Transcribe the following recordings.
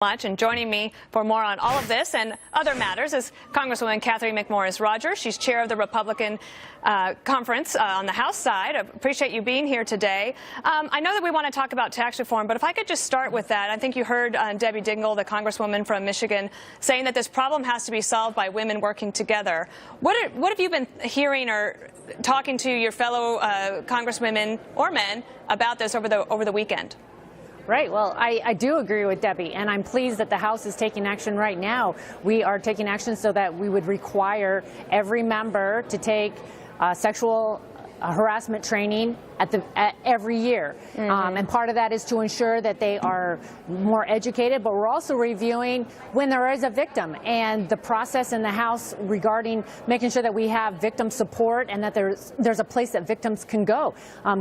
Much. And joining me for more on all of this and other matters is Congresswoman Cathy McMorris Rodgers. She's chair of the Republican conference on the House side. I appreciate you being here today. I know that we want to talk about tax reform, but if I could just start with that. I think you heard Debbie Dingell, the Congresswoman from Michigan, saying that this problem has to be solved by women working together. What have you been hearing or talking to your fellow congresswomen or men about this over the weekend? Right. Well, I do agree with Debbie, and I'm pleased that the House is taking action right now. We are taking action so that we would require every member to take sexual harassment training at every year. And part of that is to ensure that they are more educated, but we're also reviewing when there is a victim and the process in the House regarding making sure that we have victim support and that there's a place that victims can go.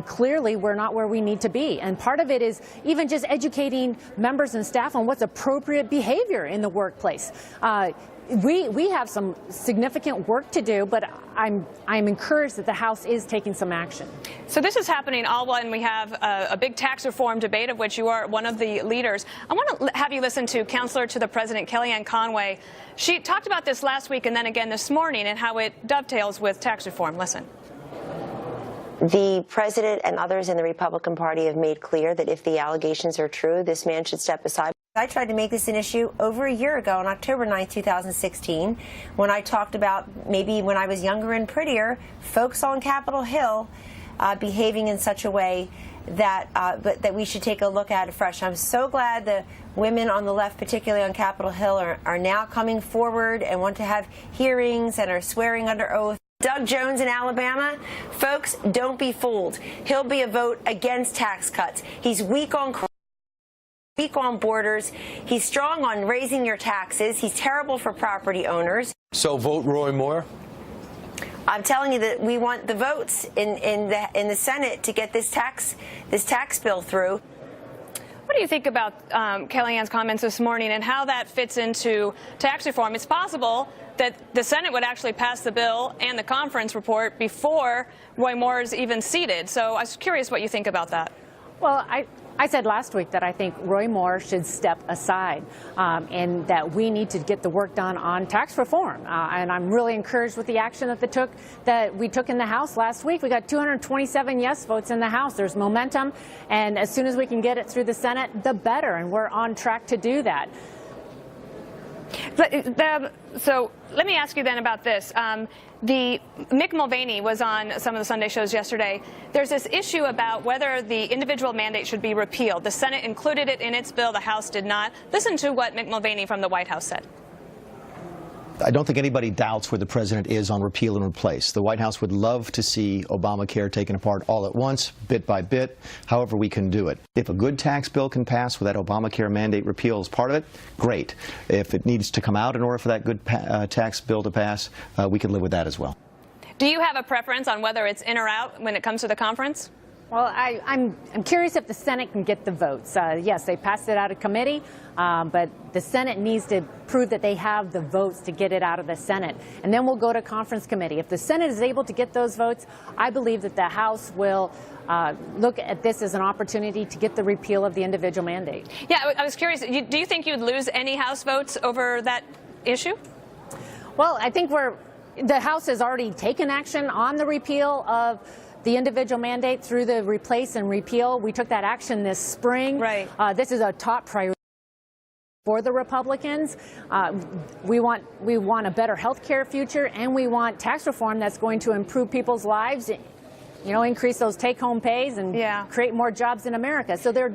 Clearly, we're not where we need to be. And part of it is even just educating members and staff on what's appropriate behavior in the workplace. We have some significant work to do, but I'm encouraged that the House is taking some action. So this is happening all when we have a big tax reform debate of which you are one of the leaders. I want to have you listen to Counselor to the President Kellyanne Conway. She talked about this last week and then again this morning and how it dovetails with tax reform. Listen. The president and others in the Republican Party have made clear that if the allegations are true, this man should step aside. I tried to make this an issue over a year ago on October 9, 2016, when I talked about maybe when I was younger and prettier, folks on Capitol Hill behaving in such a way that that we should take a look at it fresh. I'm so glad the women on the left, particularly on Capitol Hill, are now coming forward and want to have hearings and are swearing under oath. Doug Jones in Alabama, folks, don't be fooled. He'll be a vote against tax cuts. He's weak on borders. He's strong on raising your taxes. He's terrible for property owners. So vote Roy Moore? I'm telling you that we want the votes in the Senate to get this tax bill through. What do you think about Kellyanne's comments this morning and how that fits into tax reform? It's possible that the Senate would actually pass the bill and the conference report before Roy Moore is even seated. So I was curious what you think about that. Well, I said last week that I think Roy Moore should step aside and that we need to get the work done on tax reform. And I'm really encouraged with the action that we took in the House last week. We got 227 yes votes in the House. There's momentum. And as soon as we can get it through the Senate, the better. And we're on track to do that. So let me ask you then about this. Mick Mulvaney was on some of the Sunday shows yesterday. There's this issue about whether the individual mandate should be repealed. The Senate included it in its bill. The House did not. Listen to what Mick Mulvaney from the White House said. I don't think anybody doubts where the president is on repeal and replace. The White House would love to see Obamacare taken apart all at once, bit by bit, however we can do it. If a good tax bill can pass with that Obamacare mandate repeal as part of it, great. If it needs to come out in order for that good tax bill to pass, we can live with that as well. Do you have a preference on whether it's in or out when it comes to the conference? Well, I'm curious if the Senate can get the votes. Yes, they passed it out of committee, but the Senate needs to prove that they have the votes to get it out of the Senate. And then we'll go to conference committee. If the Senate is able to get those votes, I believe that the House will look at this as an opportunity to get the repeal of the individual mandate. Yeah, I was curious. Do you think you'd lose any House votes over that issue? Well, I think the House has already taken action on the repeal of the individual mandate through the replace and repeal. We took that action this spring. Right. This is a top priority for the Republicans. We want a better health care future, and we want tax reform that's going to improve people's lives, you know, increase those take-home pays and create more jobs in America. So there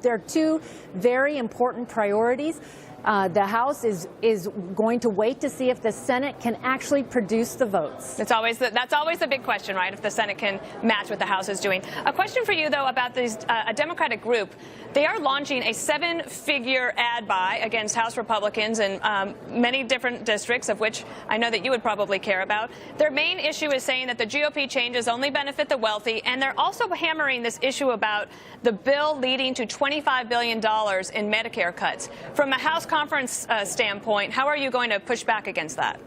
are two very important priorities. The House is going to wait to see if the Senate can actually produce the votes. That's always the big question, right? If the Senate can match what the House is doing. A question for you, though, about a Democratic group. They are launching a 7-figure ad buy against House Republicans in many different districts, of which I know that you would probably care about. Their main issue is saying that the GOP changes only benefit the wealthy, and they're also hammering this issue about the bill leading to $25 billion in Medicare cuts. From a House conference standpoint, how are you going to push back against that?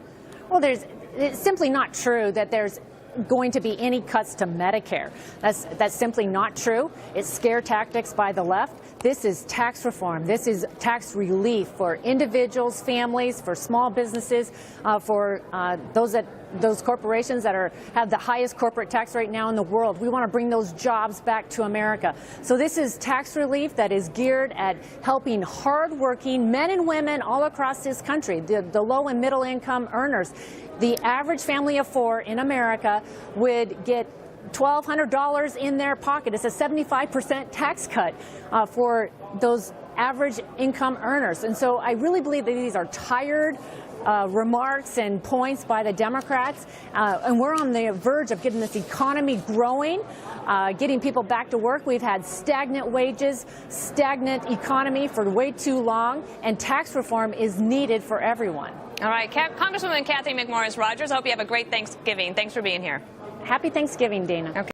Well, it's simply not true that there's going to be any cuts to Medicare. That's simply not true. It's scare tactics by the left. This is tax reform. This is tax relief for individuals, families, for small businesses, for those corporations that have the highest corporate tax rate now in the world. We want to bring those jobs back to America. So this is tax relief that is geared at helping hardworking men and women all across this country, the low and middle income earners. The average family of four in America would get $1,200 in their pocket. It's a 75% tax cut for those average income earners. And so I really believe that these are tired remarks and points by the Democrats, and we're on the verge of getting this economy growing, getting people back to work. We've had stagnant wages, stagnant economy for way too long, and tax reform is needed for everyone. All right, Congresswoman Cathy McMorris Rodgers, I hope you have a great Thanksgiving. Thanks for being here. Happy Thanksgiving, Dana. Okay.